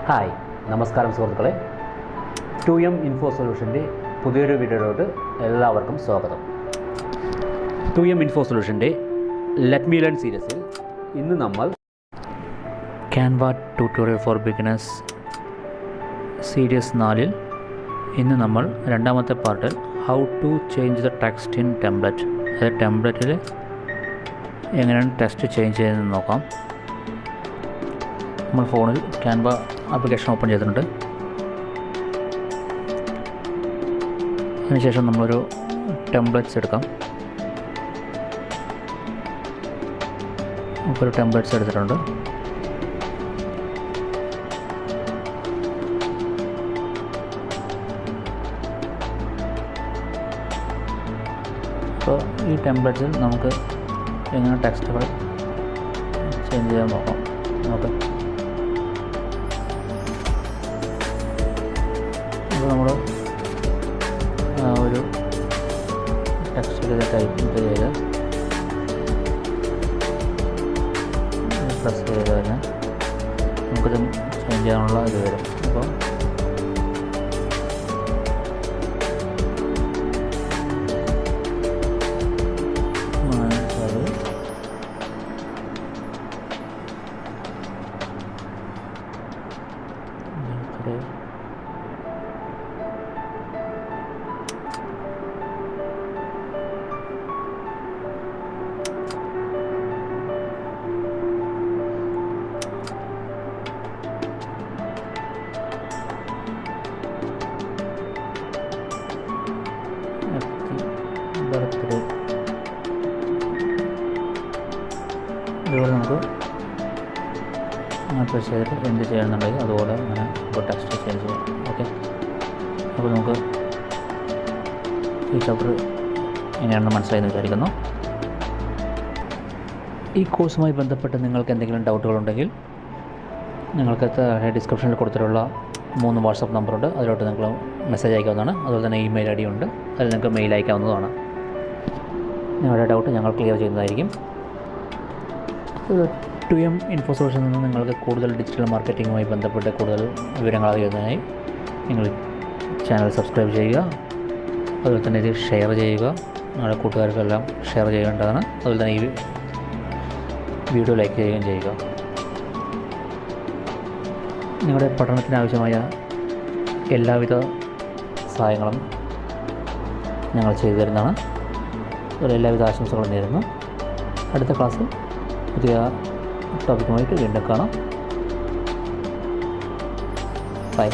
Hi, നമസ്കാരം സുഹൃത്തുക്കളെ. 2M info സൊല്യൂഷൻ്റെ പുതിയൊരു വീഡിയോയിലോട്ട് എല്ലാവർക്കും സ്വാഗതം. 2M ഇൻഫോ സൊല്യൂഷൻ്റെ ലെറ്റ് മീ ലേൺ സീരീസിൽ ഇന്ന് നമ്മൾ Canva tutorial for beginners series 4-ൽ ഇന്ന് നമ്മൾ രണ്ടാമത്തെ പാർട്ടിൽ how to change the text in template, അതായത് ടെംപ്ലേറ്റിൽ എങ്ങനെയാണ് ടെക്സ്റ്റ് ചേഞ്ച് ചെയ്യുന്നത് നോക്കാം. നമ്മൾ ഫോണിൽ ക്യാൻവ ആപ്ലിക്കേഷൻ ഓപ്പൺ ചെയ്തിട്ടുണ്ട്. അതിനുശേഷം നമ്മളൊരു ടെംപ്ലേറ്റ്സ് എടുക്കാം. നമുക്കൊരു ടെംപ്ലേറ്റ്സ് എടുത്തിട്ടുണ്ട്. അപ്പോൾ ഈ ടെംപ്ലേറ്റ്സിൽ നമുക്ക് എങ്ങനെ ടെക്സ്റ്റുകൾ ചേഞ്ച് ചെയ്യാൻ നോക്കാം. ഓക്കെ, അപ്പോൾ നമ്മൾ ഒരു ടെക്സ്റ്റ് ടൈപ്പ് ചെയ്ത് പ്രസ് ചെയ്ത് കഴിഞ്ഞാൽ നമുക്കിത് ചേഞ്ച് ചെയ്യാനുള്ള ഇത് വരും. അപ്പോൾ ബർത്ത്ഡേ ഇതുപോലെ നമുക്ക് പ്രസ് ചെയ്തിട്ട് എന്ത് ചെയ്യണമെന്നുണ്ടെങ്കിൽ അതുപോലെ അങ്ങനെ ഇപ്പോൾ ടെക്സ്റ്റ് ചേഞ്ച് ചെയ്യാം. ഓക്കെ, അപ്പോൾ നമുക്ക് ഈ ചാപ്റ്റർ എങ്ങനെയാണെന്ന് മനസ്സിലായെന്ന് വിചാരിക്കുന്നു. ഈ കോഴ്സുമായി ബന്ധപ്പെട്ട് നിങ്ങൾക്ക് എന്തെങ്കിലും ഡൗട്ടുകളുണ്ടെങ്കിൽ നിങ്ങൾക്ക് ഡിസ്ക്രിപ്ഷനിൽ കൊടുത്തിട്ടുള്ള 3 വാട്സപ്പ് നമ്പറുണ്ട്. അതിലോട്ട് നിങ്ങൾ മെസ്സേജ് അയക്കാവുന്നതാണ്. അതുപോലെ തന്നെ ഇമെയിൽ ഐ ഡി ഉണ്ട്, അതിൽ നിങ്ങൾക്ക് മെയിൽ അയക്കാവുന്നതാണ്. നിങ്ങളുടെ ഡൗട്ട് ഞങ്ങൾ ക്ലിയർ ചെയ്യുന്നതായിരിക്കും. 2M ഇൻഫോ സൊല്യൂഷനിൽ നിന്ന് നിങ്ങൾക്ക് കൂടുതൽ ഡിജിറ്റൽ മാർക്കറ്റിങ്ങുമായി ബന്ധപ്പെട്ട് കൂടുതൽ വിവരങ്ങൾ അറിയുന്നതിനായി നിങ്ങൾ ചാനൽ സബ്സ്ക്രൈബ് ചെയ്യുക. അതുപോലെ തന്നെ ഇത് ഷെയർ ചെയ്യുക, നിങ്ങളുടെ കൂട്ടുകാർക്കെല്ലാം ഷെയർ ചെയ്യേണ്ടതാണ്. അതുപോലെ തന്നെ ഈ വീഡിയോ ലൈക്ക് ചെയ്യുകയും ചെയ്യുക. നിങ്ങളുടെ പഠനത്തിനാവശ്യമായ എല്ലാവിധ സഹായങ്ങളും ഞങ്ങൾ ചെയ്തു തരുന്നതാണ്. അതുപോലെ എല്ലാവിധ ആശംസകളും നേരുന്നു. അടുത്ത ക്ലാസ്സിൽ പുതിയ ടോപ്പിക്കുമായിട്ട് വീണ്ടും കാണാം. ബൈ.